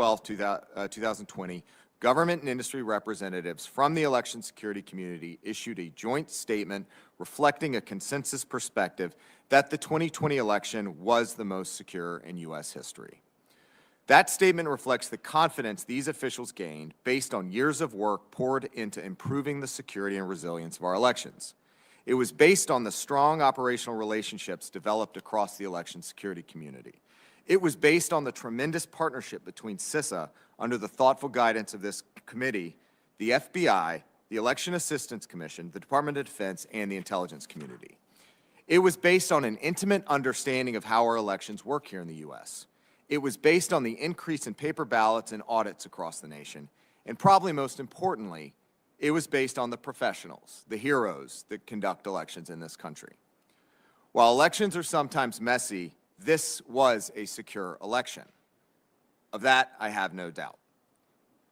12, 2020, government and industry representatives from the election security community issued a joint statement reflecting a consensus perspective that the 2020 election was the most secure in U.S. history. That statement reflects the confidence these officials gained based on years of work poured into improving the security and resilience of our elections. It was based on the strong operational relationships developed across the election security community. It was based on the tremendous partnership between CISA, under the thoughtful guidance of this committee, the FBI, the Election Assistance Commission, the Department of Defense, and the intelligence community. It was based on an intimate understanding of how our elections work here in the U.S. It was based on the increase in paper ballots and audits across the nation. And probably most importantly, it was based on the professionals, the heroes that conduct elections in this country. While elections are sometimes messy, this was a secure election. Of that, I have no doubt.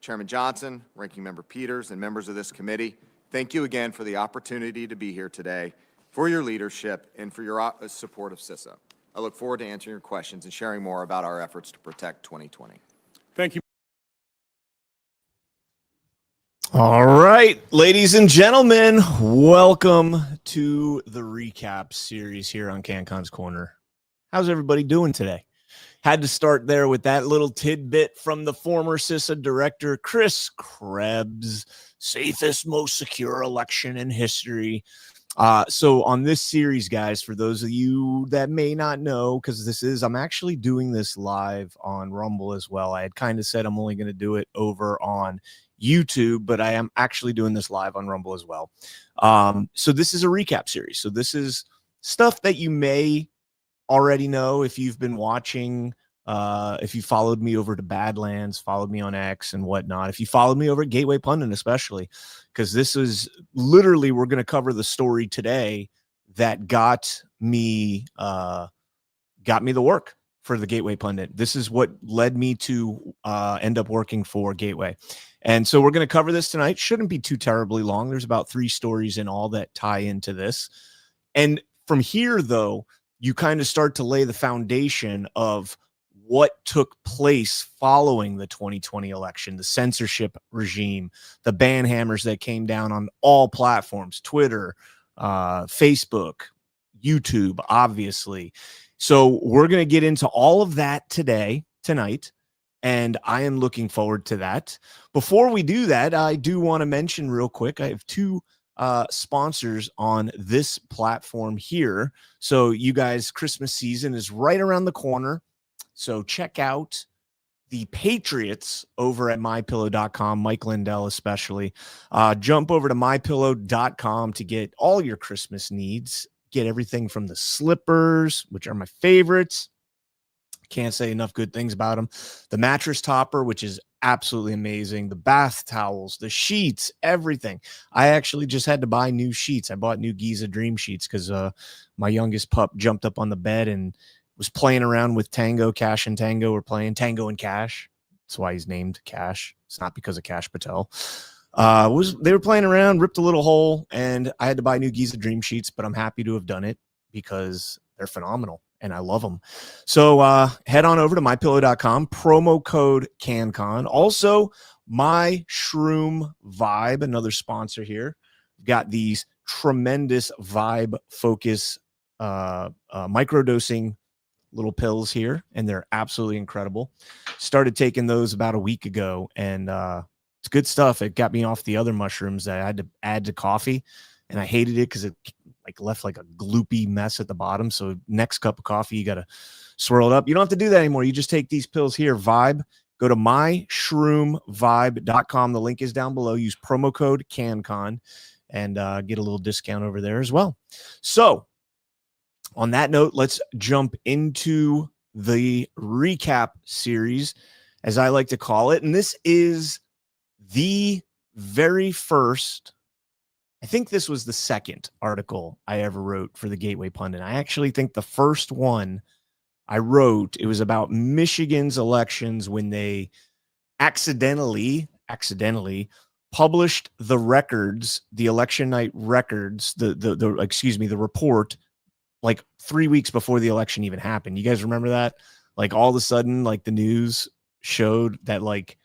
Chairman Johnson, Ranking Member Peters, and members of this committee, thank you again for the opportunity to be here today, for your leadership, and for your support of CISA. I look forward to answering your questions and sharing more about our efforts to protect 2020. Thank you. All right, ladies and gentlemen, welcome to the recap series here on CanCon's Corner. How's everybody doing today? Had to start there with that little tidbit from the former CISA director, Chris Krebs, safest, most secure election in history. So on this series, guys, for those of you that may not know, because I'm actually doing this live on Rumble as well. I had kind of said I'm only going to do it over on YouTube, but I am actually doing this live on Rumble as well. So this is a recap series. So this is stuff that you may already know if you've been watching, if you followed me over to Badlands, followed me on X and whatnot, if you followed me over at Gateway Pundit, especially, because this is literally, we're going to cover the story today that got me the work for the Gateway Pundit. This is what led me to end up working for Gateway. And so we're going to cover this tonight. Shouldn't be too terribly long. There's about 3 stories in all that tie into this. And from here, though, you kind of start to lay the foundation of what took place following the 2020 election, the censorship regime, the ban hammers that came down on all platforms, Twitter, Facebook, YouTube, obviously. So we're going to get into all of that tonight, and I am looking forward to that. Before we do that, I do want to mention real quick, I have 2 sponsors on this platform here. So you guys, Christmas season is right around the corner. So check out the Patriots over at mypillow.com, Mike Lindell especially. Jump over to mypillow.com to get all your Christmas needs. Get everything from the slippers, which are my favorites. Can't say enough good things about them. The mattress topper, which is absolutely amazing. The bath towels, the sheets, everything. I actually just had to buy new sheets. I bought new Giza Dream sheets because my youngest pup jumped up on the bed and was playing around with Tango. Cash and Tango were playing Tango and Cash. That's why he's named Cash. It's not because of Cash Patel. They were playing around, ripped a little hole, and I had to buy new Giza Dream sheets, but I'm happy to have done it because they're phenomenal and I love them. So head on over to mypillow.com, promo code CanCon. Also, My Shroom Vibe, another sponsor here. We've got these tremendous Vibe Focus microdosing little pills here, and they're absolutely incredible. Started taking those about a week ago, and it's good stuff. It got me off the other mushrooms that I had to add to coffee, and I hated it because it left like a gloopy mess at the bottom. So next cup of coffee, you got to swirl it up. You don't have to do that anymore. You just take these pills here, Vibe. Go to myshroomvibe.com. The link is down below. Use promo code CanCon and get a little discount over there as well. So on that note, let's jump into the recap series, as I like to call it. And this is the very first, I think this was the second article I ever wrote for the Gateway Pundit. I actually think the first one I wrote, it was about Michigan's elections when they accidentally published the records, the election night records, the report, like 3 weeks before the election even happened. You guys remember that? Like all of a sudden, like the news showed that like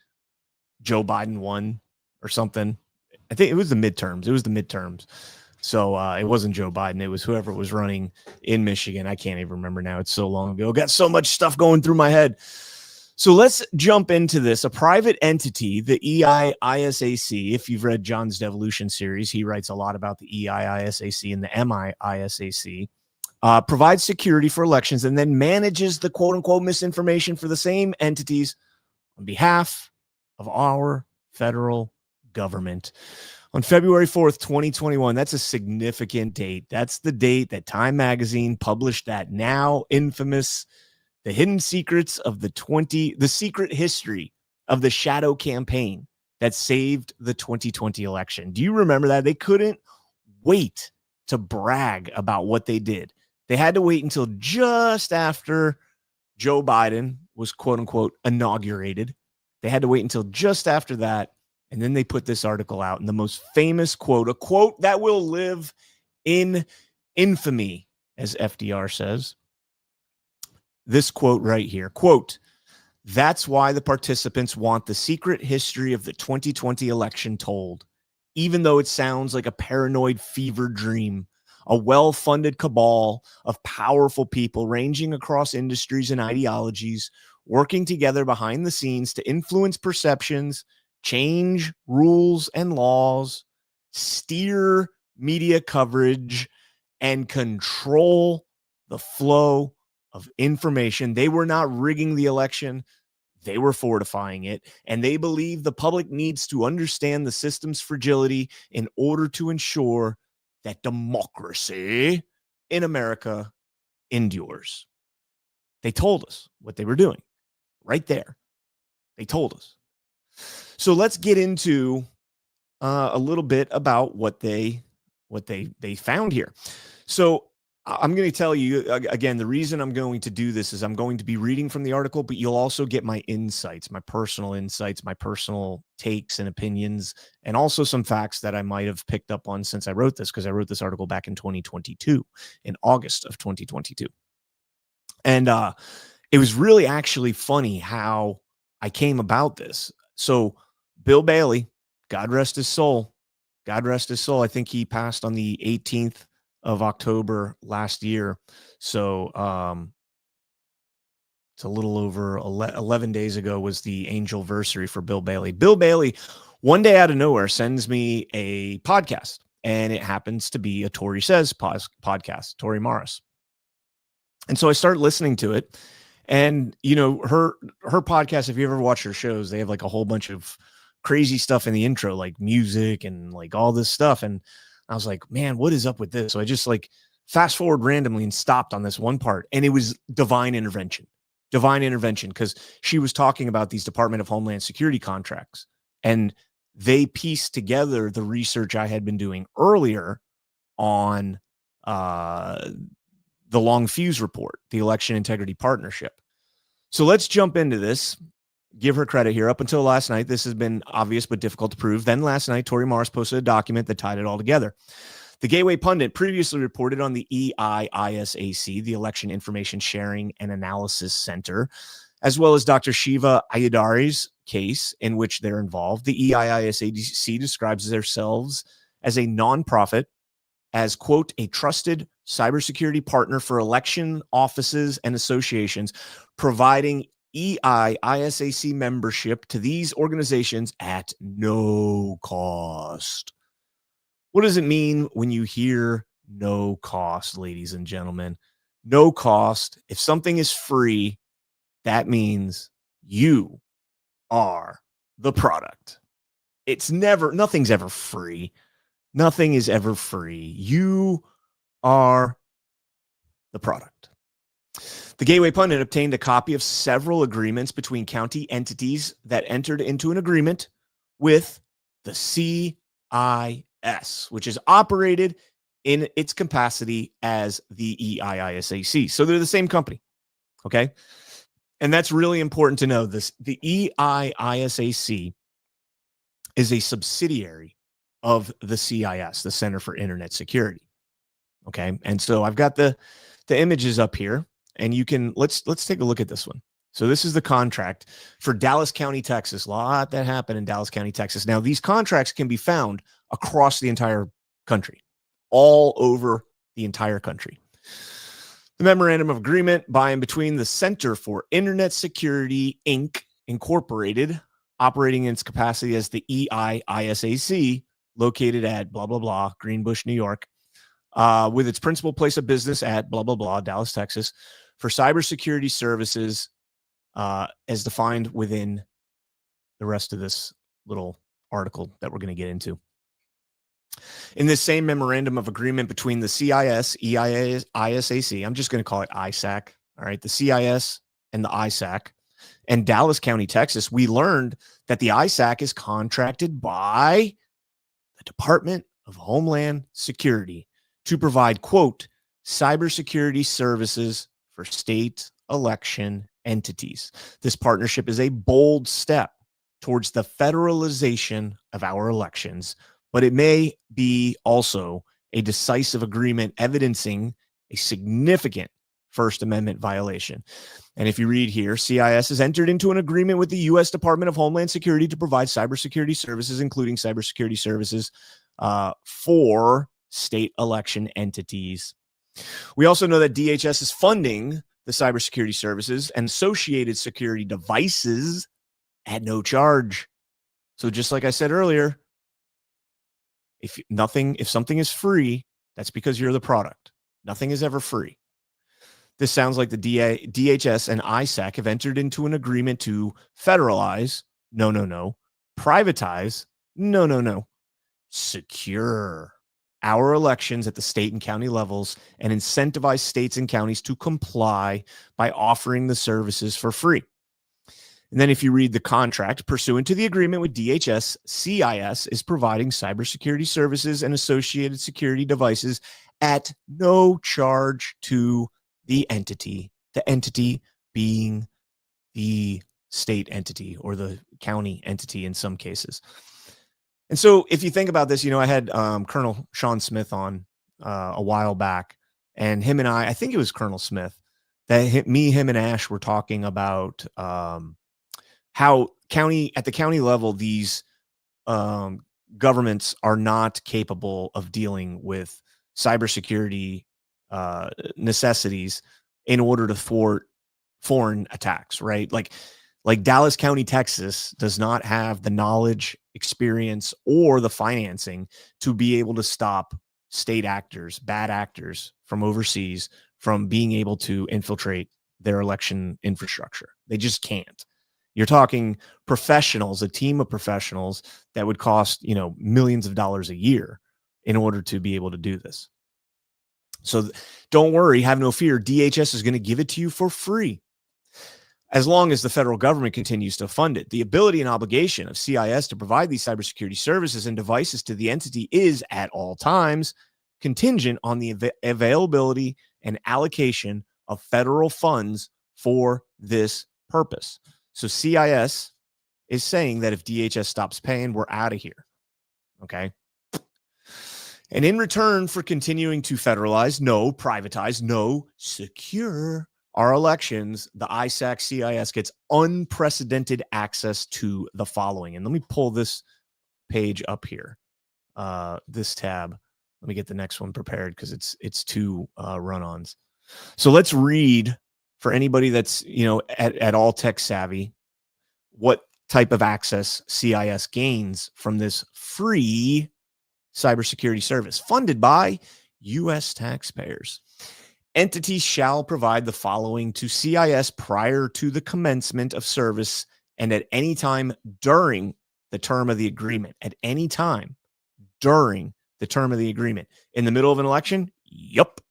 Joe Biden won or something. I think it was the midterms. So it wasn't Joe Biden. It was whoever was running in Michigan. I can't even remember now. It's so long ago. Got so much stuff going through my head. So let's jump into this. A private entity, the EIISAC, if you've read John's Devolution series, he writes a lot about the EIISAC and the MIISAC, provides security for elections and then manages the quote-unquote misinformation for the same entities on behalf of our federal government. On February 4th, 2021, that's a significant date. That's the date that Time Magazine published that now infamous The Hidden Secrets of the Secret History of the Shadow Campaign that saved the 2020 election. Do you remember that? They couldn't wait to brag about what they did. They had to wait until just after Joe Biden was quote unquote inaugurated. They had to wait until just after that. And then they put this article out, and the most famous quote, a quote that will live in infamy, as FDR says. This quote right here, quote, "That's why the participants want the secret history of the 2020 election told, even though it sounds like a paranoid fever dream, a well-funded cabal of powerful people ranging across industries and ideologies, working together behind the scenes to influence perceptions, change rules and laws, steer media coverage, and control the flow of information. They were not rigging the election. They were fortifying it. And they believe the public needs to understand the system's fragility in order to ensure that democracy in America endures." They told us what they were doing right there. They told us. So let's get into a little bit about what they found here. So I'm going to tell you again, the reason I'm going to do this is I'm going to be reading from the article, but you'll also get my insights, my personal takes and opinions, and also some facts that I might have picked up on since I wrote this, because I wrote this article back in 2022, in August of 2022. And it was really actually funny how I came about this. So Bill Bailey, God rest his soul. I think he passed on the 18th of October last year. So it's a little over 11 days ago was the angelversary for Bill Bailey. Bill Bailey, one day out of nowhere, sends me a podcast, and it happens to be a Tori Says podcast, Tori Morris. And so I start listening to it. And, you know, her podcast, if you ever watch her shows, they have like a whole bunch of crazy stuff in the intro, like music and like all this stuff. And I was like, man, what is up with this? So I just like fast forward randomly and stopped on this one part. And it was divine intervention, because she was talking about these Department of Homeland Security contracts. And they pieced together the research I had been doing earlier on the Long Fuse report, the Election Integrity Partnership. So let's jump into this. Give her credit here. Up until last night, this has been obvious but difficult to prove. Then last night, Tori Morris posted a document that tied it all together. The Gateway Pundit previously reported on the EIISAC, the Election Information Sharing and Analysis Center, as well as Dr. Shiva Ayadari's case in which they're involved. The EIISAC describes themselves as a nonprofit, as, quote, a trusted cybersecurity partner for election offices and associations, providing EIISAC membership to these organizations at no cost. What does it mean when you hear no cost, ladies and gentlemen? No cost. If something is free, that means you are the product. Nothing's ever free. Nothing is ever free. You are the product. The Gateway Pundit obtained a copy of several agreements between county entities that entered into an agreement with the CIS, which is operated in its capacity as the EIISAC. So they're the same company. Okay. And that's really important to know. The EIISAC is a subsidiary of the CIS, the Center for Internet Security. Okay. And so I've got the images up here, and you can, let's take a look at this one. So this is the contract for Dallas County, Texas. A lot that happened in Dallas County, Texas. Now, these contracts can be found across the entire country, all over the entire country. The memorandum of agreement by and between the Center for Internet Security, Inc., Incorporated, operating in its capacity as the EIISAC, located at blah, blah, blah, Greenbush, New York, with its principal place of business at blah, blah, blah, Dallas, Texas, for cybersecurity services as defined within the rest of this little article that we're going to get into. In this same memorandum of agreement between the CIS, EIA, ISAC, I'm just going to call it ISAC, all right, the CIS and the ISAC, and Dallas County, Texas, we learned that the ISAC is contracted by the Department of Homeland Security to provide, quote, cybersecurity services for state election entities. This partnership is a bold step towards the federalization of our elections, but it may be also a decisive agreement evidencing a significant First Amendment violation. And if you read here, CIS has entered into an agreement with the U.S. Department of Homeland Security to provide cybersecurity services, including cybersecurity services for state election entities. We also know that DHS is funding the cybersecurity services and associated security devices at no charge. So just like I said earlier, if something is free, that's because you're the product. Nothing is ever free. This sounds like the DHS and ISAC have entered into an agreement to federalize, no, privatize, no, secure our elections at the state and county levels and incentivize states and counties to comply by offering the services for free. And then if you read the contract, pursuant to the agreement with DHS, CIS is providing cybersecurity services and associated security devices at no charge to the entity being the state entity or the county entity in some cases. And so if you think about this, I had Colonel Sean Smith on a while back, and him and I think it was Colonel Smith, that him and Ash were talking about how at the county level, these governments are not capable of dealing with cybersecurity necessities in order to thwart foreign attacks, right? Like Dallas County, Texas does not have the knowledge, experience, or the financing to be able to stop state actors, bad actors from overseas from being able to infiltrate their election infrastructure. They just can't. You're talking professionals, a team of professionals that would cost, millions of dollars a year in order to be able to do this. So don't worry, have no fear. DHS is going to give it to you for free, as long as the federal government continues to fund it. The ability and obligation of CIS to provide these cybersecurity services and devices to the entity is at all times contingent on the availability and allocation of federal funds for this purpose. So CIS is saying that if DHS stops paying, we're out of here. Okay. And in return for continuing to federalize, no, privatize, no, secure our elections, the ISAC CIS gets unprecedented access to the following. And let me pull this page up here, this tab. Let me get the next one prepared because it's two run-ons. So let's read, for anybody that's at all tech savvy, what type of access CIS gains from this free cybersecurity service funded by U.S. taxpayers. Entities shall provide the following to CIS prior to the commencement of service and at any time during the term of the agreement. At any time during the term of the agreement. In the middle of an election? Yup.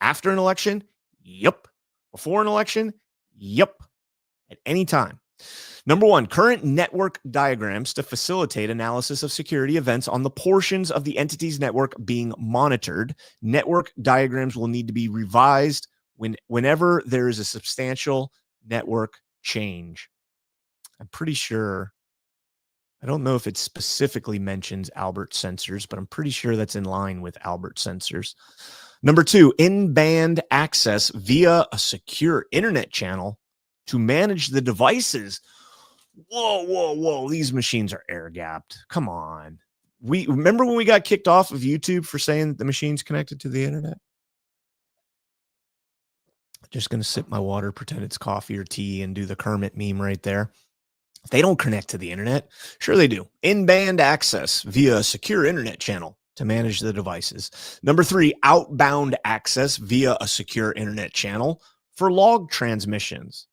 After an election? Yup. Before an election? Yup. At any time. Number one, current network diagrams to facilitate analysis of security events on the portions of the entity's network being monitored. Network diagrams will need to be revised whenever there is a substantial network change. I'm pretty sure, I don't know if it specifically mentions Albert sensors, but I'm pretty sure that's in line with Albert sensors. Number two, in-band access via a secure internet channel to manage the devices. Whoa. These machines are air gapped. Come on. We remember when we got kicked off of YouTube for saying the machine's connected to the internet? Just going to sip my water, pretend it's coffee or tea, and do the Kermit meme right there. They don't connect to the internet. Sure they do. In-band access via a secure internet channel to manage the devices. Number 3, outbound access via a secure internet channel for log transmissions.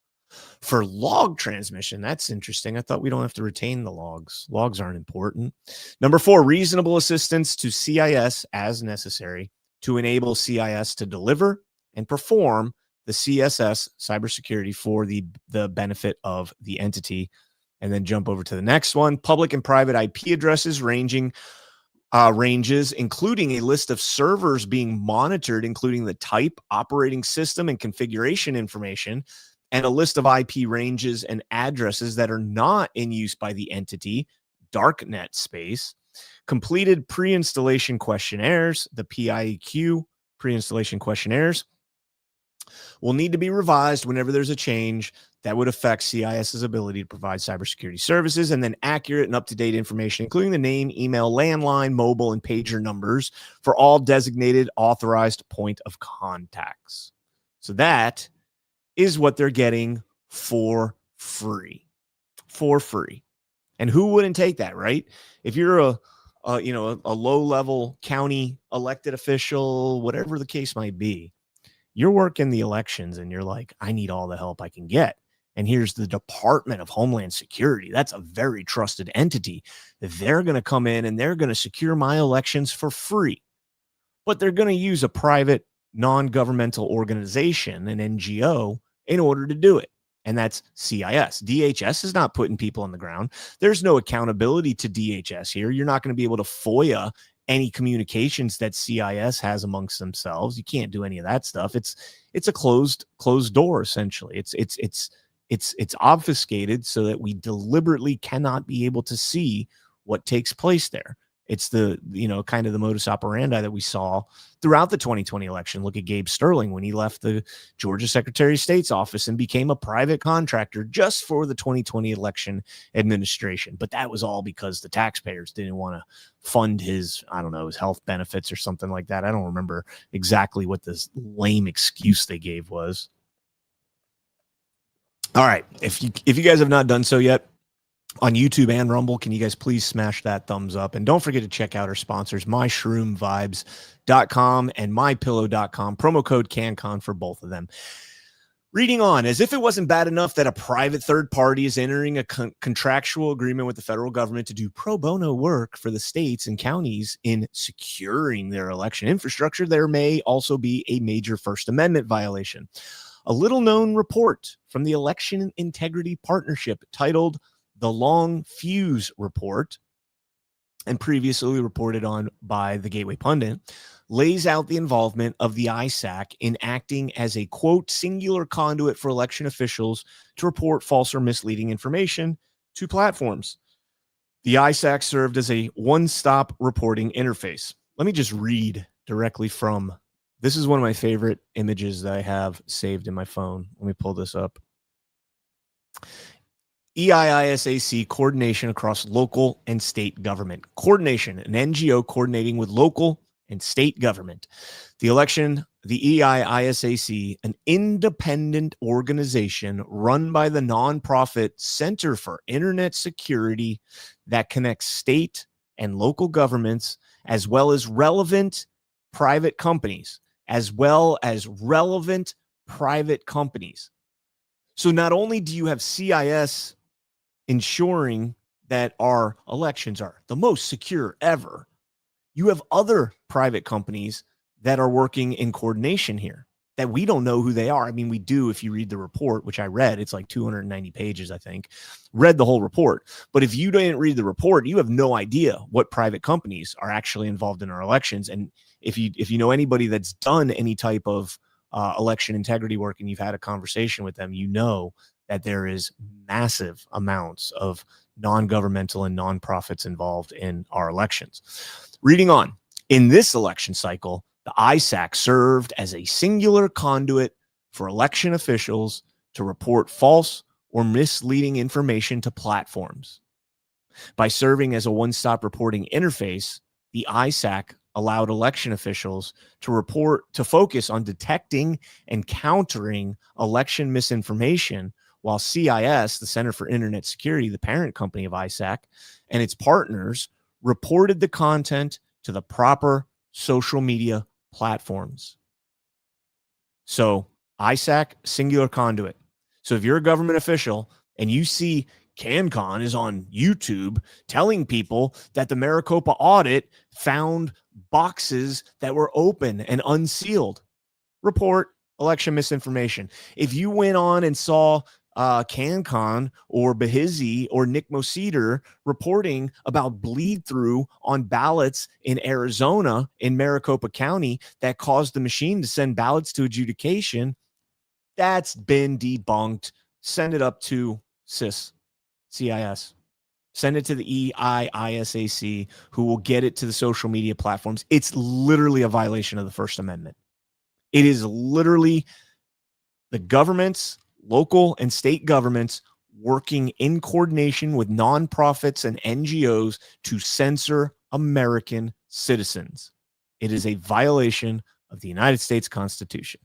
For log transmission, that's interesting. I thought we don't have to retain the logs. Logs aren't important. Number 4, reasonable assistance to CIS as necessary to enable CIS to deliver and perform the CSS cybersecurity for the benefit of the entity. And then jump over to the next one. Public and private IP addresses ranges, including a list of servers being monitored, including the type, operating system, and configuration information, and a list of IP ranges and addresses that are not in use by the entity, darknet space. Completed pre-installation questionnaires, the PIEQ pre-installation questionnaires, will need to be revised whenever there's a change that would affect CIS's ability to provide cybersecurity services, and then accurate and up-to-date information, including the name, email, landline, mobile, and pager numbers for all designated authorized point of contacts. So that is what they're getting for free. For free. And who wouldn't take that, right? If you're a low-level county elected official, whatever the case might be, you're working the elections and you're like, I need all the help I can get. And here's the Department of Homeland Security. That's a very trusted entity. They're going to come in and they're going to secure my elections for free. But they're going to use a private non-governmental organization, an NGO, in order to do it. And that's CIS. DHS is not putting people on the ground. There's no accountability to DHS here. You're not going to be able to FOIA any communications that CIS has amongst themselves. You can't do any of that stuff. It's a closed kind essentially. It's obfuscated so that we deliberately cannot be able to see what takes place there. It's the kind of the modus operandi that we saw throughout the 2020 election. Look at Gabe Sterling when he left the Georgia Secretary of State's office and became a private contractor just for the 2020 election administration. But that was all because the taxpayers didn't want to fund his health benefits or something like that. I don't remember exactly what this lame excuse they gave was. All right. If you guys have not done so yet, on YouTube and Rumble, can you guys please smash that thumbs up? And don't forget to check out our sponsors, myshroomvibes.com and mypillow.com. Promo code CanCon for both of them. Reading on, as if it wasn't bad enough that a private third party is entering a contractual agreement with the federal government to do pro bono work for the states and counties in securing their election infrastructure, there may also be a major First Amendment violation. A little-known report from the Election Integrity Partnership titled The Long Fuse Report, and previously reported on by the Gateway Pundit, lays out the involvement of the ISAC in acting as a, quote, singular conduit for election officials to report false or misleading information to platforms. The ISAC served as a one-stop reporting interface. Let me just read directly from, this is one of my favorite images that I have saved in my phone. Let me pull this up. EIISAC coordination across local and state government. Coordination, an NGO coordinating with local and state government. The EIISAC, an independent organization run by the nonprofit Center for Internet Security that connects state and local governments, as well as relevant private companies. So not only do you have CIS ensuring that our elections are the most secure ever, you have other private companies that are working in coordination here that we don't know who they are. I mean, we do if you read the report, which I read. It's like 290 pages, I think. Read the whole report. But if you didn't read the report, you have no idea what private companies are actually involved in our elections. And if you know anybody that's done any type of election integrity work and you've had a conversation with them, you know that there is massive amounts of non-governmental and nonprofits involved in our elections. Reading on, in this election cycle, the ISAC served as a singular conduit for election officials to report false or misleading information to platforms. By serving as a one-stop reporting interface, the ISAC allowed election officials to focus on detecting and countering election misinformation, while CIS, the Center for Internet Security, the parent company of ISAC, and its partners reported the content to the proper social media platforms. So ISAC, singular conduit. So if you're a government official and you see CanCon is on YouTube telling people that the Maricopa audit found boxes that were open and unsealed, report election misinformation. If you went on and saw CanCon or Behizzi or Nick Moseder reporting about bleed through on ballots in Arizona in Maricopa County that caused the machine to send ballots to adjudication, that's been debunked. Send it up to CIS. Send it to the EIISAC, who will get it to the social media platforms. It's literally a violation of the First Amendment. It is literally the governments, local and state governments, working in coordination with nonprofits and NGOs to censor American citizens. It is a violation of the United States Constitution.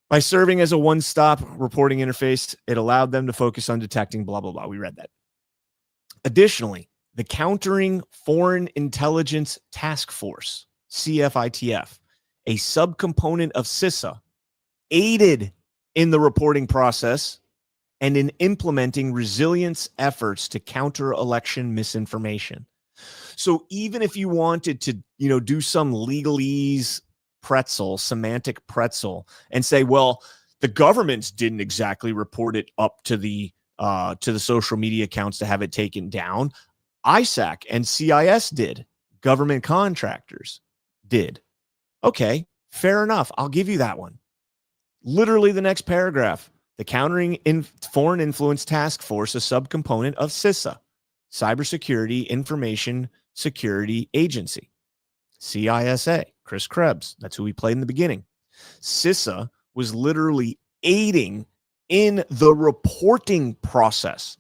By serving as a one-stop reporting interface, it allowed them to focus on detecting blah, blah, blah. We read that. Additionally, the Countering Foreign Intelligence Task Force, CFITF, a subcomponent of CISA, aided in the reporting process and in implementing resilience efforts to counter election misinformation. So even if you wanted to, do some legalese semantic pretzel, and say, well, the governments didn't exactly report it up to the social media accounts to have it taken down. ISAC and CIS did. Government contractors did. Okay, fair enough. I'll give you that one. Literally the next paragraph. The Countering Foreign Influence Task Force, a subcomponent of CISA, Cybersecurity Information Security Agency. CISA, Chris Krebs, that's who we played in the beginning. CISA was literally aiding in the reporting process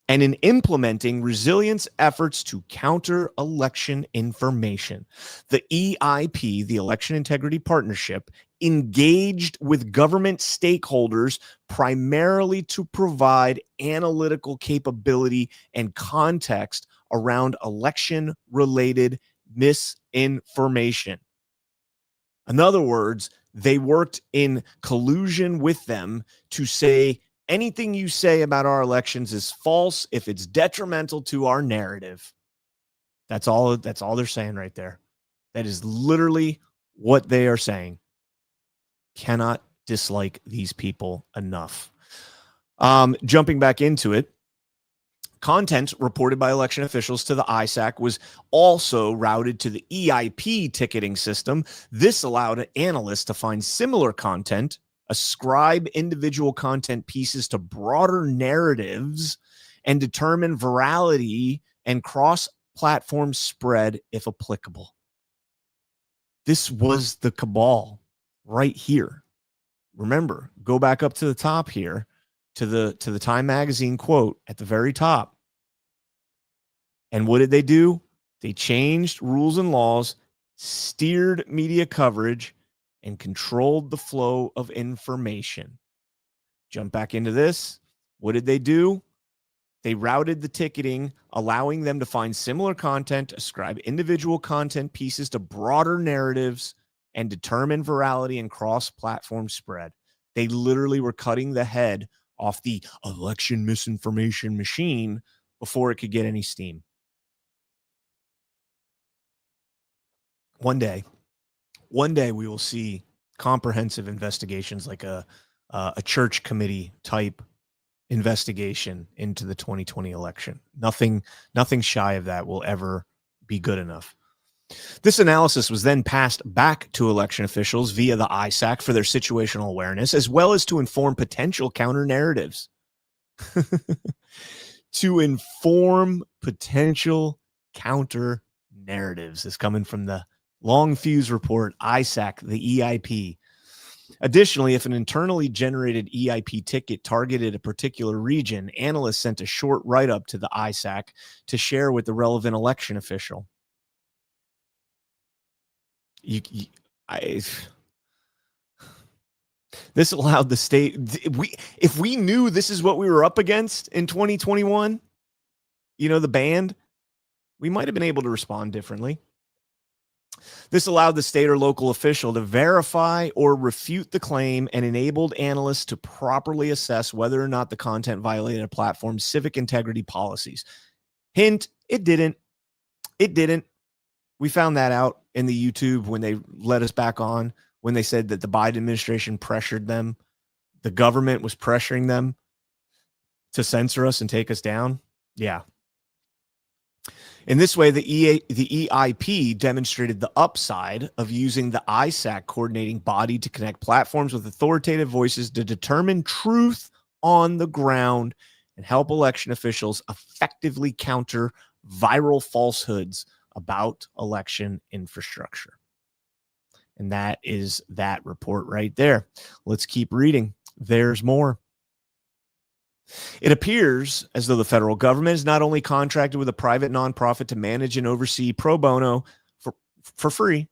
and in implementing resilience efforts to counter election information. The EIP, the Election Integrity Partnership, engaged with government stakeholders primarily to provide analytical capability and context around election-related misinformation. In other words, they worked in collusion with them to say anything you say about our elections is false if it's detrimental to our narrative. That's all they're saying right there. That is literally what they are saying. Cannot dislike these people enough. Jumping back into it, content reported by election officials to the ISAC was also routed to the EIP ticketing system. This allowed analysts to find similar content, ascribe individual content pieces to broader narratives, and determine virality and cross-platform spread if applicable. This was the cabal right here. Remember, go back up to the top here to the Time Magazine quote at the very top. And what did they do? They changed rules and laws, steered media coverage, and controlled the flow of information. Jump back into this. What did they do? They routed the ticketing, allowing them to find similar content, ascribe individual content pieces to broader narratives, and determine virality and cross-platform spread. They literally were cutting the head off the election misinformation machine before it could get any steam. One day we will see comprehensive investigations like a church committee type investigation into the 2020 election. Nothing shy of that will ever be good enough. This analysis was then passed back to election officials via the ISAC for their situational awareness, as well as to inform potential counter narratives. To inform potential counter narratives is coming from the Long Fuse Report, ISAC, the EIP. Additionally, if an internally generated EIP ticket targeted a particular region, analysts sent a short write-up to the ISAC to share with the relevant election official. This allowed the state. If we knew this is what we were up against in 2021, the band, we might have been able to respond differently. This allowed the state or local official to verify or refute the claim and enabled analysts to properly assess whether or not the content violated a platform's civic integrity policies. Hint, it didn't. It didn't. We found that out in the YouTube when they let us back on, when they said that the Biden administration pressured them. The government was pressuring them to censor us and take us down. Yeah. In this way, the EIP demonstrated the upside of using the ISAC coordinating body to connect platforms with authoritative voices to determine truth on the ground and help election officials effectively counter viral falsehoods about election infrastructure. And that is that report right there. Let's keep reading. There's more. It appears as though the federal government is not only contracted with a private nonprofit to manage and oversee pro bono for free,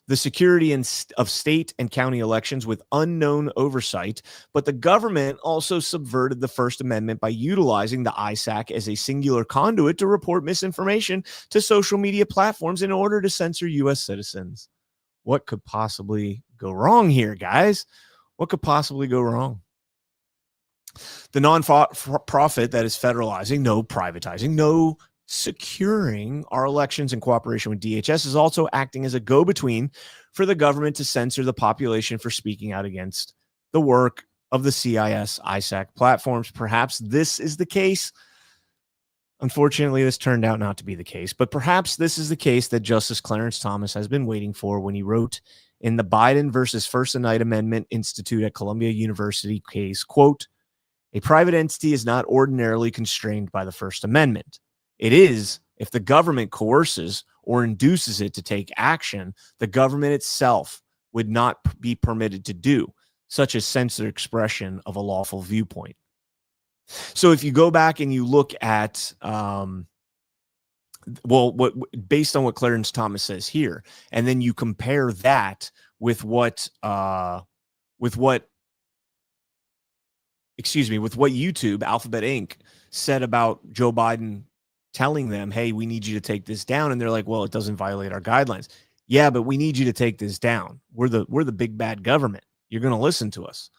the security of state and county elections with unknown oversight, but the government also subverted the First Amendment by utilizing the ISAC as a singular conduit to report misinformation to social media platforms in order to censor U.S. citizens. What could possibly go wrong here, guys? What could possibly go wrong? The nonprofit that is federalizing, no privatizing, no securing our elections in cooperation with DHS is also acting as a go-between for the government to censor the population for speaking out against the work of the CIS ISAC platforms. Perhaps this is the case. Unfortunately, this turned out not to be the case, but perhaps this is the case that Justice Clarence Thomas has been waiting for when he wrote in the Biden versus First Amendment Institute at Columbia University case, quote, "A private entity is not ordinarily constrained by the First Amendment. It is if the government coerces or induces it to take action the government itself would not be permitted to do, such as censor expression of a lawful viewpoint." So if you go back and you look at, based on what Clarence Thomas says here, and then you compare that with what YouTube, Alphabet Inc. said about Joe Biden telling them, hey, we need you to take this down. And they're like, well, it doesn't violate our guidelines. Yeah, but we need you to take this down. We're the big bad government. You're going to listen to us.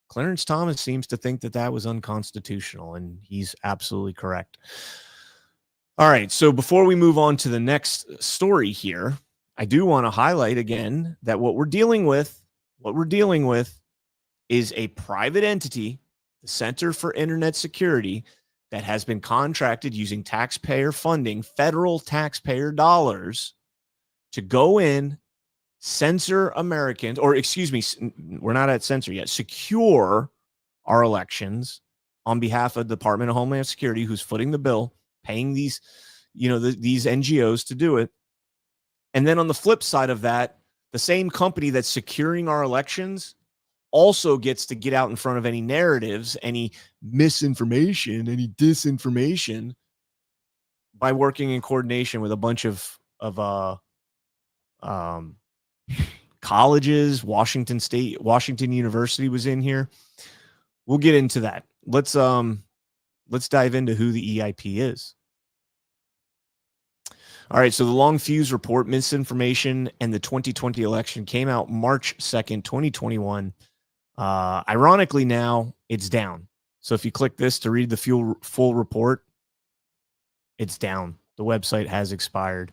Clarence Thomas seems to think that that was unconstitutional, and he's absolutely correct. All right, so before we move on to the next story here, I do want to highlight again that what we're dealing with is a private entity, the Center for Internet Security, that has been contracted using taxpayer funding, federal taxpayer dollars, to go in, censor Americans, or excuse me, we're not at censor yet, secure our elections on behalf of the Department of Homeland Security, who's footing the bill, paying these, these NGOs to do it. And then on the flip side of that, the same company that's securing our elections also gets to get out in front of any narratives, any misinformation, any disinformation by working in coordination with a bunch of colleges. Washington University was in here. We'll get into that. Let's dive into who the EIP is. All right, so the Long Fuse Report, Misinformation and the 2020 Election, came out March 2nd, 2021. Ironically, now it's down. So if you click this to read the full report, it's down. The website has expired.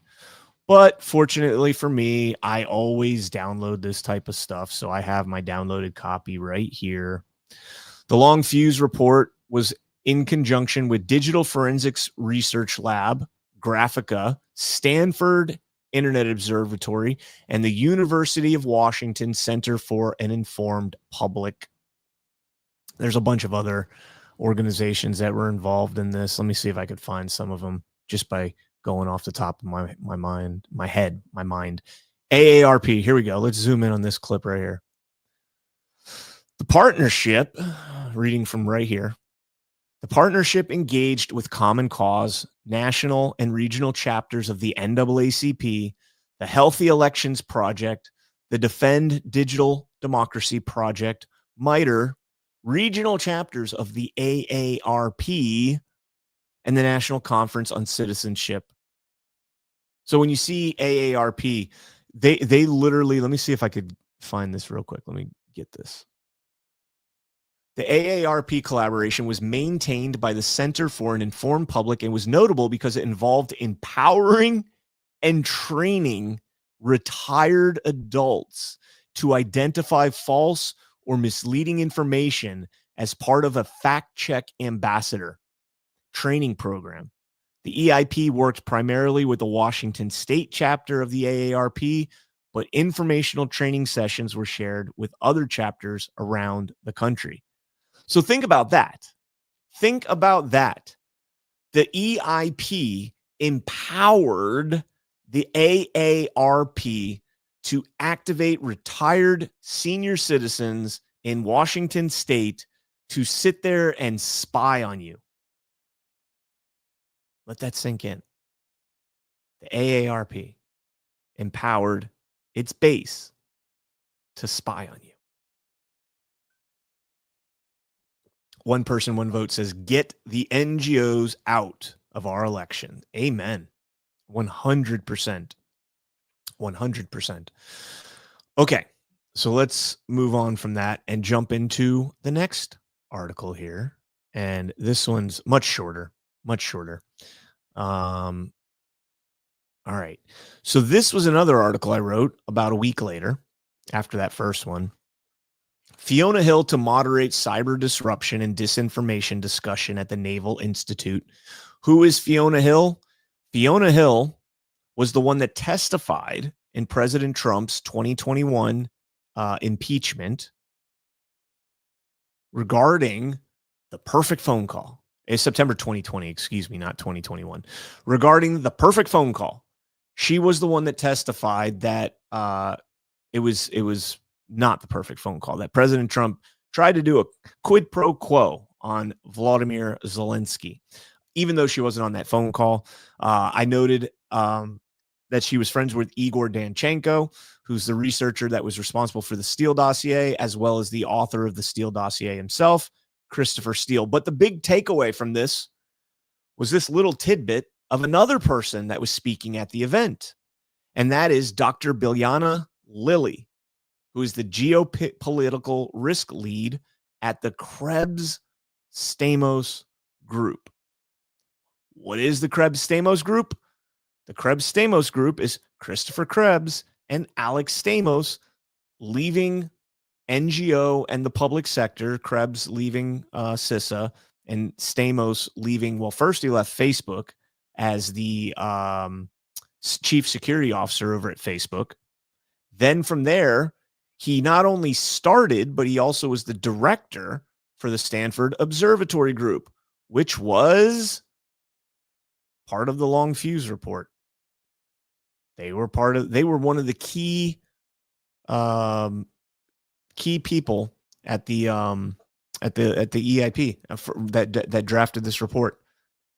But fortunately for me, I always download this type of stuff. So I have my downloaded copy right here. The Long Fuse Report was in conjunction with Digital Forensics Research Lab, Graphica, Stanford Internet Observatory, and the University of Washington Center for an Informed Public. There's a bunch of other organizations that were involved in this. Let me see if I could find some of them just by going off the top of my mind. AARP. Here we go. Let's zoom in on this clip right here. partnership, reading from right here, the partnership engaged with Common Cause, national and regional chapters of the NAACP, the Healthy Elections Project, the Defend Digital Democracy Project, MITRE, regional chapters of the AARP, and the National Conference on Citizenship. So when you see AARP, they literally, let me see if I could find this real quick. Let me get this. The AARP collaboration was maintained by the Center for an Informed Public and was notable because it involved empowering and training retired adults to identify false or misleading information as part of a fact check ambassador training program. The EIP worked primarily with the Washington State chapter of the AARP, but informational training sessions were shared with other chapters around the country. So think about that. Think about that. The EIP empowered the AARP to activate retired senior citizens in Washington State to sit there and spy on you. Let that sink in. The AARP empowered its base to spy on you. One person, one vote says, get the NGOs out of our election. Amen. 100%. 100%. Okay, so let's move on from that and jump into the next article here. And this one's much shorter, much shorter. All right. So this was another article I wrote about a week later after that first one. Fiona Hill to moderate cyber disruption and disinformation discussion at the Naval Institute. Who is Fiona Hill? Fiona Hill was the one that testified in President Trump's 2021 impeachment regarding the perfect phone call. It's September 2020, excuse me, not 2021. Regarding the perfect phone call. She was the one that testified that it was not the perfect phone call, that President Trump tried to do a quid pro quo on Vladimir Zelensky. Even though she wasn't on that phone call, I noted that she was friends with Igor Danchenko, who's the researcher that was responsible for the Steele dossier, as well as the author of the Steele dossier himself, Christopher Steele. But the big takeaway from this was this little tidbit of another person that was speaking at the event, and that is Dr. Biljana Lilly, who is the geopolitical risk lead at the Krebs Stamos Group. What is the Krebs Stamos Group? The Krebs Stamos Group is Christopher Krebs and Alex Stamos leaving NGO and the public sector, Krebs leaving CISA, and Stamos leaving, well, first he left Facebook as the chief security officer over at Facebook. Then from there, he not only started, but he also was the director for the Stanford Observatory Group, which was part of the Long Fuse report. They were one of the key people at the EIP that drafted this report,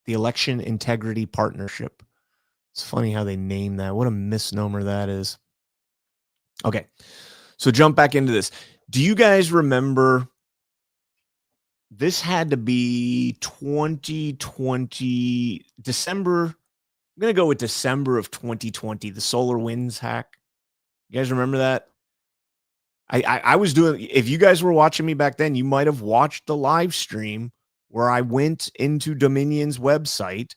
the Election Integrity Partnership. It's funny how they name that. What a misnomer that is. Okay. So jump back into this. Do you guys remember? This had to be 2020, December. I'm going to go with December of 2020, the SolarWinds hack. You guys remember that? I was doing, if you guys were watching me back then, you might have watched the live stream where I went into Dominion's website,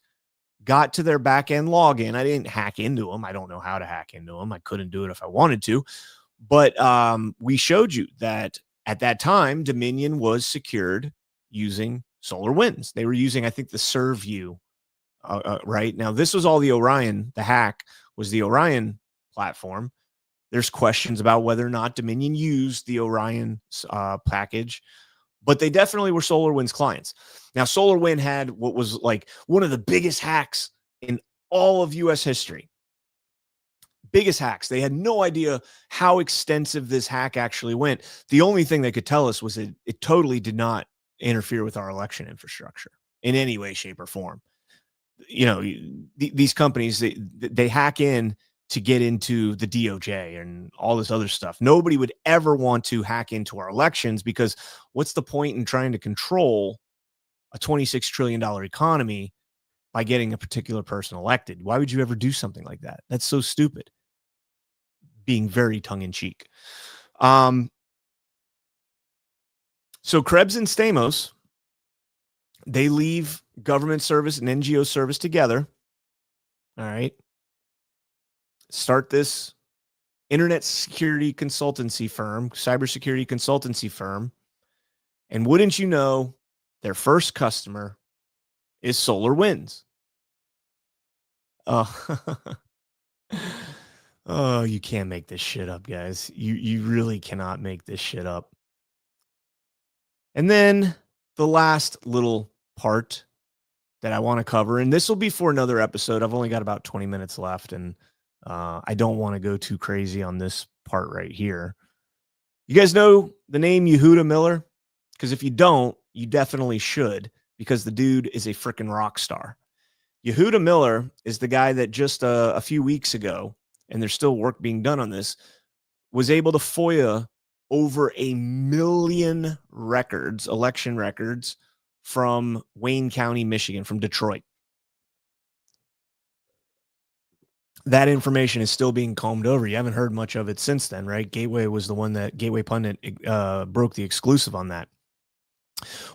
got to their back-end login. I didn't hack into them. I don't know how to hack into them. I couldn't do it if I wanted to. But we showed you that at that time, Dominion was secured using SolarWinds. They were using, I think, the ServView, right? Now, this was all the Orion. The hack was the Orion platform. There's questions about whether or not Dominion used the Orion package, but they definitely were SolarWinds clients. Now, SolarWinds had what was like one of the biggest hacks in all of U.S. history. biggest hacks. They had no idea how extensive this hack actually went. The only thing they could tell us was that it totally did not interfere with our election infrastructure in any way, shape, or form. These companies, they hack in to get into the DOJ and all this other stuff. Nobody would ever want to hack into our elections, because what's the point in trying to control a $26 trillion economy by getting a particular person elected? Why would you ever do something like that? That's so stupid. Being very tongue-in-cheek. So Krebs and Stamos, they leave government service and NGO service together. All right. Start this internet security consultancy firm, cybersecurity consultancy firm. And wouldn't you know, their first customer is SolarWinds. Oh, you can't make this shit up, guys. You really cannot make this shit up. And then the last little part that I want to cover, and this will be for another episode. I've only got about 20 minutes left, and I don't want to go too crazy on this part right here. You guys know the name Yehuda Miller? Because if you don't, you definitely should, because the dude is a freaking rock star. Yehuda Miller is the guy that just a few weeks ago, and there's still work being done on this, was able to FOIA over 1 million records, election records, from Wayne County, Michigan, from Detroit. That information is still being combed over. You haven't heard much of it since then, right? Gateway was the one that Gateway Pundit broke the exclusive on that.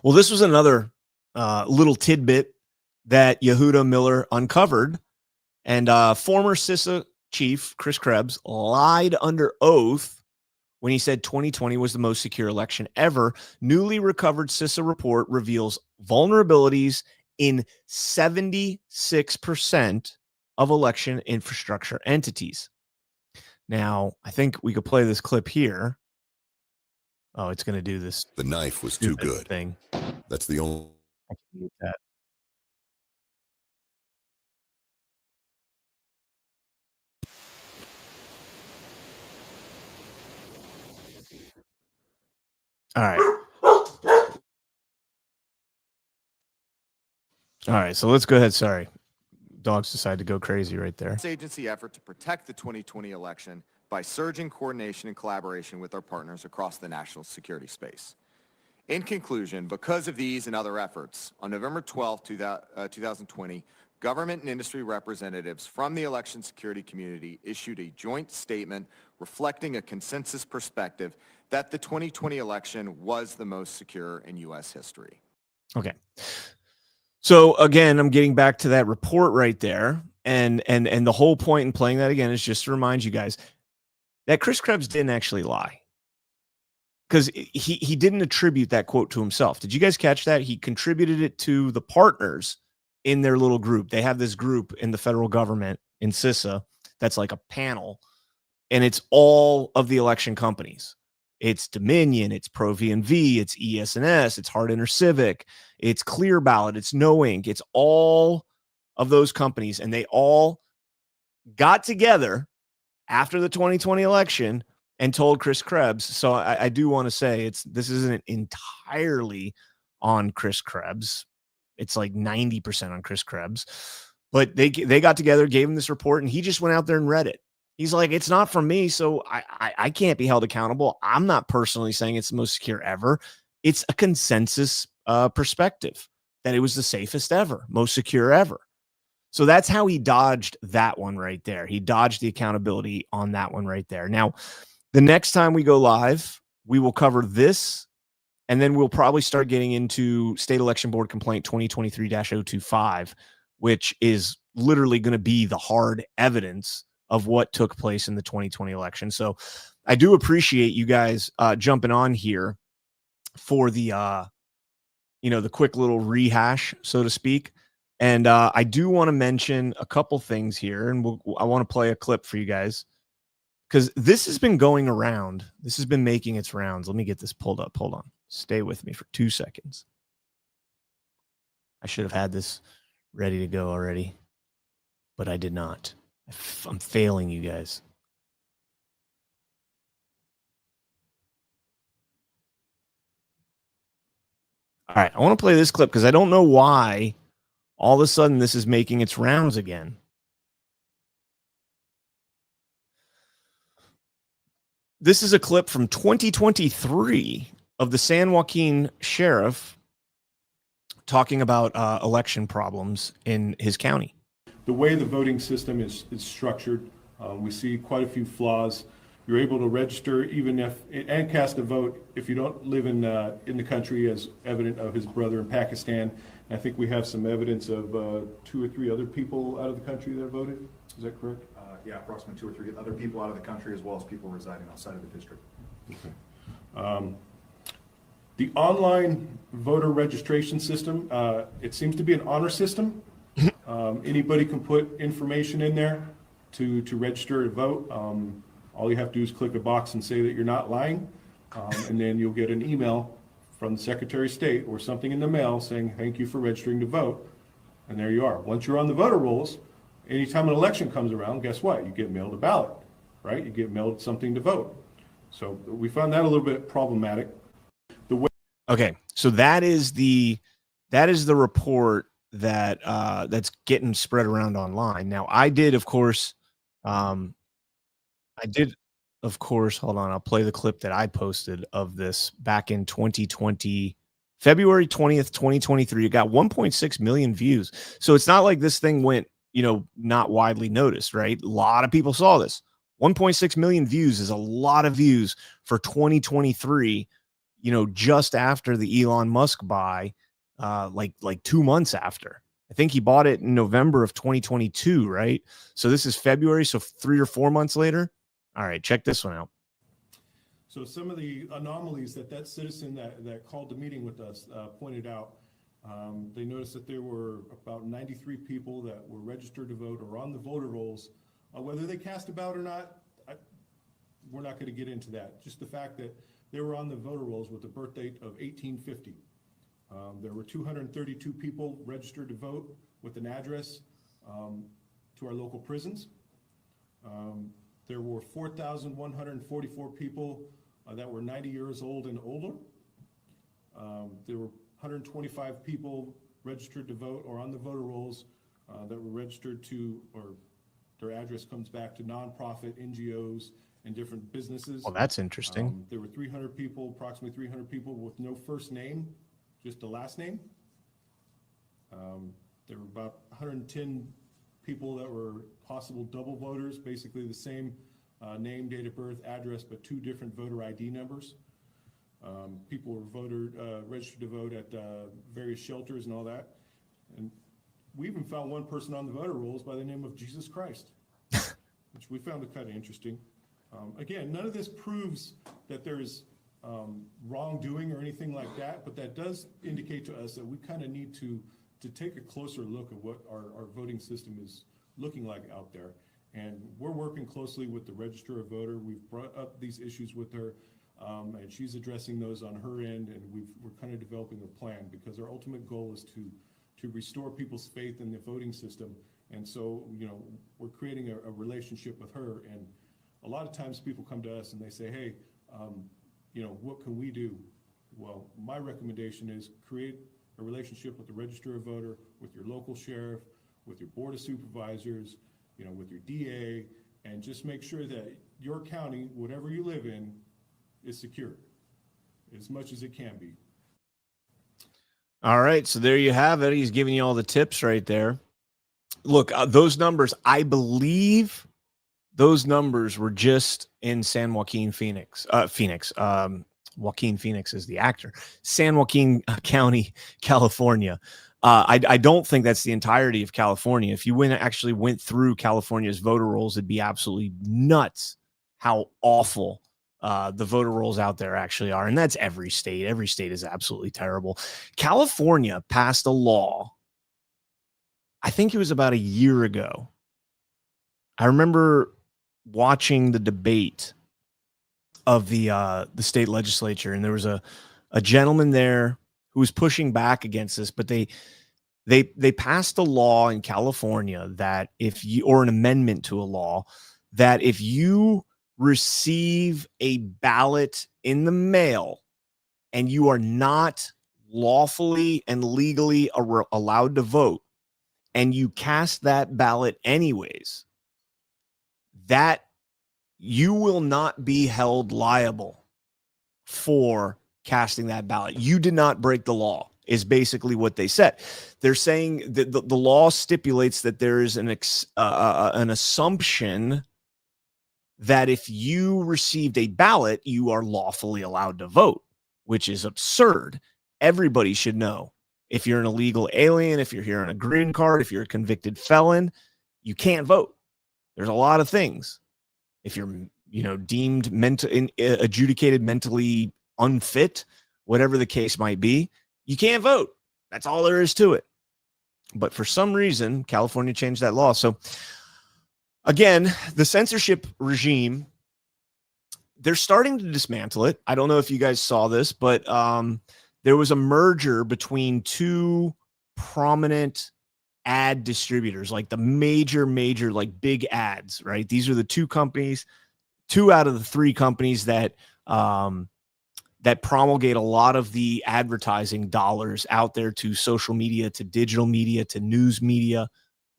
Well, this was another little tidbit that Yehuda Miller uncovered. And former CISA chief Chris Krebs lied under oath when he said 2020 was the most secure election ever. Newly recovered CISA report reveals vulnerabilities in 76% of election infrastructure entities. Now, I think we could play this clip here. Oh, it's going to do this. The knife was too good. Thing. That's the only. I can mute that. All right. All right, so let's go ahead. Sorry. Dogs decided to go crazy right there. Agency effort to protect the 2020 election by surging coordination and collaboration with our partners across the national security space. In conclusion, because of these and other efforts, on November 12, 2020, government and industry representatives from the election security community issued a joint statement reflecting a consensus perspective that the 2020 election was the most secure in U.S. history. Okay. So again, I'm getting back to that report right there. And the whole point in playing that again is just to remind you guys that Chris Krebs didn't actually lie, because he didn't attribute that quote to himself. Did you guys catch that? He contributed it to the partners in their little group. They have this group in the federal government in CISA that's like a panel, and it's all of the election companies. It's Dominion, it's ProVNV, it's ES&S, it's Hard InterCivic, it's Clear Ballot, it's No Ink, it's all of those companies, and they all got together after the 2020 election and told Chris Krebs. So I do want to say this isn't entirely on Chris Krebs. It's like 90% on Chris Krebs. But they got together, gave him this report, and he just went out there and read it. He's like, it's not from me, so I can't be held accountable. I'm not personally saying it's the most secure ever. It's a consensus perspective that it was the safest ever, most secure ever. So that's how he dodged that one right there. He dodged the accountability on that one right there. Now, the next time we go live, we will cover this, and then we'll probably start getting into State Election Board Complaint 2023-025, which is literally going to be the hard evidence of what took place in the 2020 election. So I do appreciate you guys jumping on here for the, the quick little rehash, so to speak. And I do want to mention a couple things here, and I want to play a clip for you guys, because this has been going around. This has been making its rounds. Let me get this pulled up. Hold on. Stay with me for 2 seconds. I should have had this ready to go already, but I did not. I'm failing you guys. All right, I want to play this clip because I don't know why all of a sudden this is making its rounds again. This is a clip from 2023 of the San Joaquin sheriff talking about election problems in his county. The way the voting system is structured, we see quite a few flaws. You're able to register even if and cast a vote if you don't live in the country, as evident of his brother in Pakistan. I think we have some evidence of 2 or 3 other people out of the country that voted. Is that correct? Yeah, approximately 2 or 3 other people out of the country, as well as people residing outside of the district. Okay. The online voter registration system, it seems to be an honor system. Anybody can put information in there to register to vote. All you have to do is click a box and say that you're not lying, and then you'll get an email from the Secretary of State or something in the mail saying, thank you for registering to vote. And there you are. Once you're on the voter rolls, anytime an election comes around, guess what? You get mailed a ballot, right? You get mailed something to vote. So we found that a little bit problematic. Okay, so that is the report that that's getting spread around online. Now, I did, of course, hold on, I'll play the clip that I posted of this back in 2020, February 20th, 2023. It got 1.6 million views. So it's not like this thing went, not widely noticed, right? A lot of people saw this. 1.6 million views is a lot of views for 2023, just after the Elon Musk buy, like 2 months after. I think he bought it in November of 2022, right? So this is February, so 3 or 4 months later. All right, check this one out. So some of the anomalies that citizen that called the meeting with us pointed out, they noticed that there were about 93 people that were registered to vote or on the voter rolls. Whether they cast a ballot or not, we're not going to get into that. Just the fact that they were on the voter rolls with a birth date of 1850. There were 232 people registered to vote with an address to our local prisons. There were 4,144 people that were 90 years old and older. There were 125 people registered to vote or on the voter rolls that were registered to, or their address comes back to nonprofit, NGOs, and different businesses. Well, that's interesting. There were approximately 300 people with no first name, just the last name. There were about 110 people that were possible double voters, basically the same name, date of birth, address, but 2 different voter ID numbers. People were registered to vote at various shelters and all that. And we even found one person on the voter rolls by the name of Jesus Christ, which we found kind of interesting. Again, none of this proves that there's wrongdoing or anything like that, but that does indicate to us that we kind of need to take a closer look at what our voting system is looking like out there. And we're working closely with the Register of Voter. We've brought up these issues with her, and she's addressing those on her end, and we're kind of developing a plan, because our ultimate goal is to restore people's faith in the voting system. And so, we're creating a relationship with her. And a lot of times people come to us and they say, hey, what can we do? Well, my recommendation is create a relationship with the Register of Voter, with your local sheriff, with your board of supervisors, with your DA, and just make sure that your county, whatever you live in, is secure as much as it can be. All right, so there you have it. He's giving you all the tips right there. Look, those numbers, I believe those numbers were just in San Joaquin, Phoenix. Joaquin Phoenix is the actor. San Joaquin County, California. I don't think that's the entirety of California. If you actually went through California's voter rolls, it'd be absolutely nuts how awful the voter rolls out there actually are. And that's every state. Every state is absolutely terrible. California passed a law, I think it was about a year ago. I remember watching the debate of the state legislature, and there was a gentleman there who was pushing back against this, but they passed a law in California that or an amendment to a law that if you receive a ballot in the mail and you are not lawfully and legally allowed to vote, and you cast that ballot anyways, that you will not be held liable for casting that ballot. You did not break the law, is basically what they said. They're saying that the law stipulates that there is an assumption that if you received a ballot, you are lawfully allowed to vote, which is absurd. Everybody should know. If you're an illegal alien, if you're here on a green card, if you're a convicted felon, you can't vote. There's a lot of things. If you're, deemed adjudicated mentally unfit, whatever the case might be, you can't vote. That's all there is to it. But for some reason, California changed that law. So again, the censorship regime, they're starting to dismantle it. I don't know if you guys saw this, but there was a merger between two prominent ad distributors, like the major, like big ads, right? These are the two companies, 2 out of the 3 companies that that promulgate a lot of the advertising dollars out there to social media, to digital media, to news media,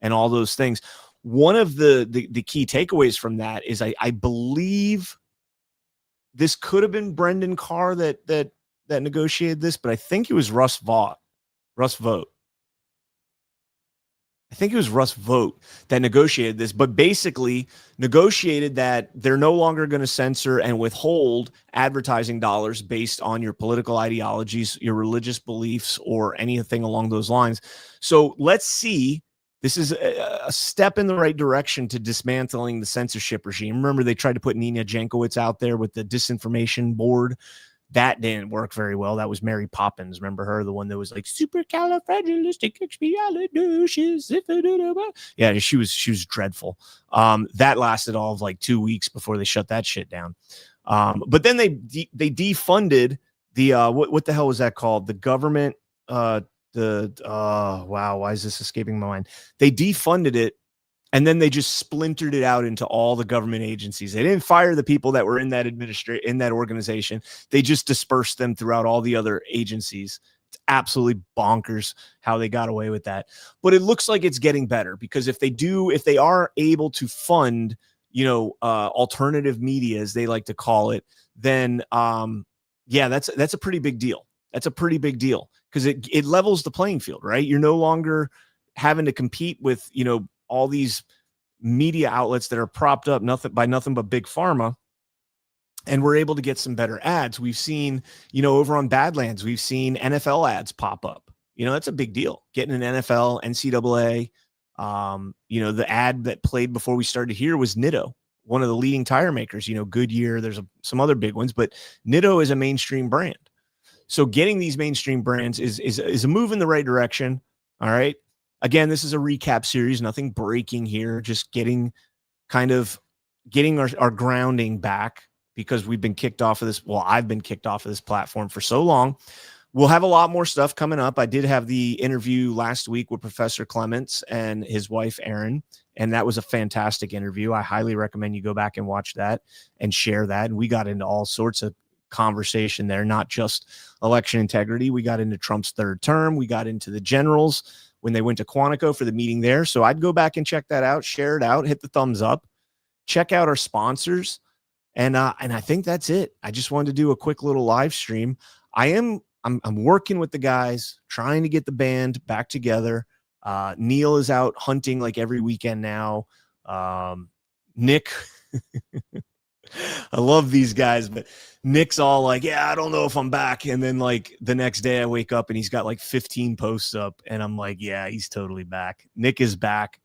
and all those things. One of the key takeaways from that is I believe this could have been Brendan Carr that negotiated this, but I think it was Russ Vogt. I think it was Russ Vogt that negotiated this, but basically negotiated that they're no longer going to censor and withhold advertising dollars based on your political ideologies, your religious beliefs, or anything along those lines. So let's see. This is a step in the right direction to dismantling the censorship regime. Remember, they tried to put Nina Jankowicz out there with the disinformation board. That didn't work very well. That was Mary Poppins. Remember her? The one that was like supercalifragilisticexpialidocious. Yeah, she was dreadful. That lasted all of like 2 weeks before they shut that shit down. But then they defunded the what the hell was that called? The government. Wow, why is this escaping my mind? They defunded it. And then they just splintered it out into all the government agencies. They didn't fire the people that were in that in that organization. They just dispersed them throughout all the other agencies. It's absolutely bonkers how they got away with that. But it looks like it's getting better, because if they are able to fund, alternative media, as they like to call it, then that's a pretty big deal. That's a pretty big deal, because it levels the playing field, right? You're no longer having to compete with, all these media outlets that are propped up by nothing but big pharma, and we're able to get some better ads. We've seen, over on Badlands, we've seen NFL ads pop up. That's a big deal. Getting an NFL, NCAA. The ad that played before we started here was Nitto, one of the leading tire makers. Goodyear. There's some other big ones, but Nitto is a mainstream brand. So getting these mainstream brands is a move in the right direction. All right. Again, this is a recap series, nothing breaking here, just getting our grounding back, because we've been kicked off of this. Well, I've been kicked off of this platform for so long. We'll have a lot more stuff coming up. I did have the interview last week with Professor Clements and his wife, Erin, and that was a fantastic interview. I highly recommend you go back and watch that and share that. And we got into all sorts of conversation there, not just election integrity. We got into Trump's third term. We got into the generals when they went to Quantico for the meeting there. So I'd go back and check that out, share it out, hit the thumbs up, check out our sponsors. And I think that's it. I just wanted to do a quick little live stream. I'm working with the guys, trying to get the band back together. Neil is out hunting like every weekend now. Nick, I love these guys, but Nick's all like, yeah, I don't know if I'm back. And then like the next day I wake up and he's got like 15 posts up, and I'm like, yeah, he's totally back. Nick is back.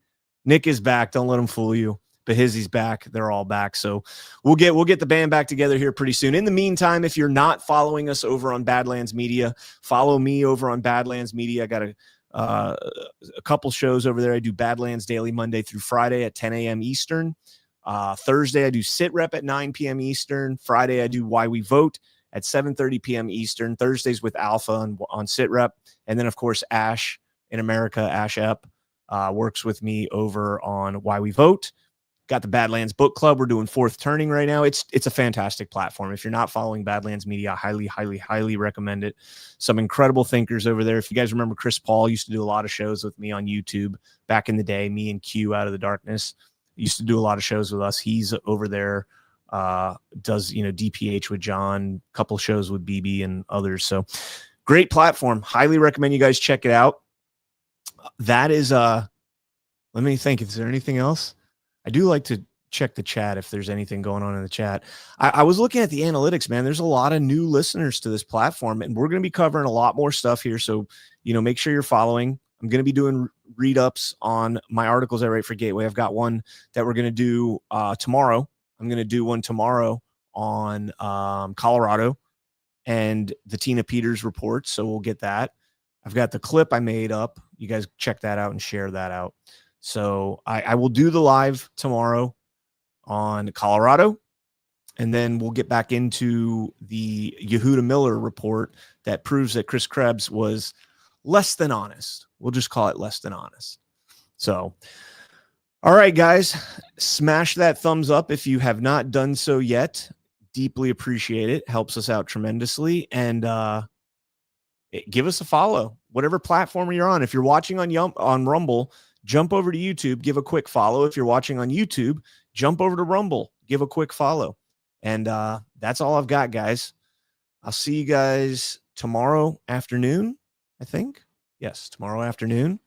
Don't let him fool you. But he's back. They're all back. So we'll get the band back together here pretty soon. In the meantime, if you're not following us over on Badlands Media, follow me over on Badlands Media. I got a couple shows over there. I do Badlands Daily Monday through Friday at 10 a.m. Eastern. Thursday, I do Sit Rep at 9 p.m. Eastern. Friday, I do Why We Vote at 7:30 p.m. Eastern. Thursdays with Alpha on Sit Rep. And then, of course, Ash in America, Ash Ep, works with me over on Why We Vote. Got the Badlands Book Club. We're doing Fourth Turning right now. It's a fantastic platform. If you're not following Badlands Media, I highly recommend it. Some incredible thinkers over there. If you guys remember, Chris Paul used to do a lot of shows with me on YouTube back in the day. Me and Q Out of the Darkness used to do a lot of shows with us. He's over there, does DPH with John, a couple shows with BB and others. So great platform. Highly recommend you guys check it out. That is let me think. Is there anything else? I do like to check the chat if there's anything going on in the chat. I was looking at the analytics, man. There's a lot of new listeners to this platform, and we're going to be covering a lot more stuff here. So, make sure you're following. I'm going to be doing read-ups on my articles I write for Gateway. I've got one that we're going to do tomorrow. I'm going to do one tomorrow on Colorado and the Tina Peters report. So we'll get that. I've got the clip I made up. You guys check that out and share that out. So I will do the live tomorrow on Colorado, and then we'll get back into the Yehuda Miller report that proves that Chris Krebs was less than honest. We'll just call it less than honest. So, all right, guys, smash that thumbs up if you have not done so yet. Deeply appreciate it. Helps us out tremendously. And give us a follow, whatever platform you're on. If you're watching on Rumble, jump over to YouTube, give a quick follow. If you're watching on YouTube, jump over to Rumble, give a quick follow. And that's all I've got, guys. I'll see you guys tomorrow afternoon, I think. Yes, tomorrow afternoon.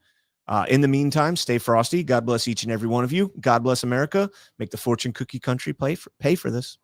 In the meantime, stay frosty. God bless each and every one of you. God bless America. Make the fortune cookie country pay for this.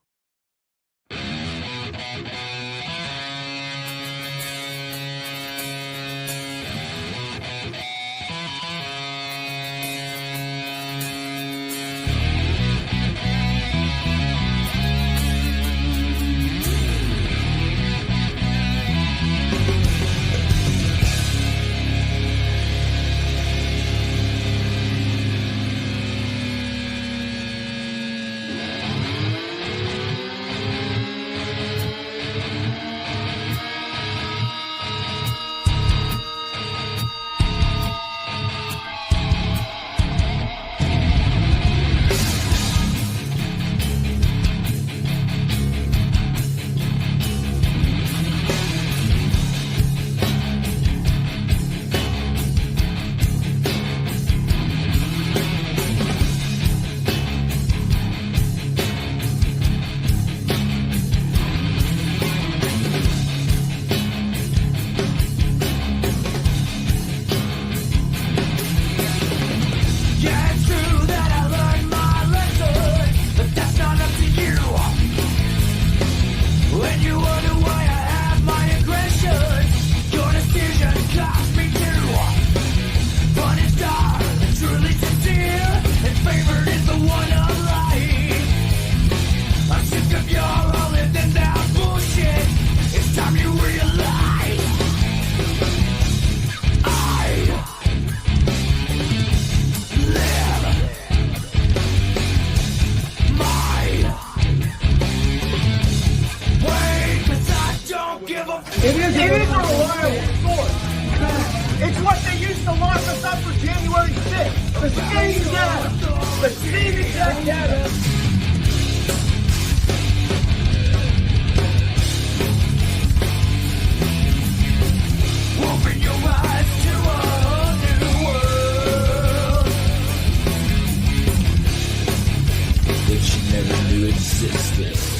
It is a reliable source. It's what they used to lock us up for January 6th. The same data. The same exact data. Open your eyes to a new world that you never knew existed.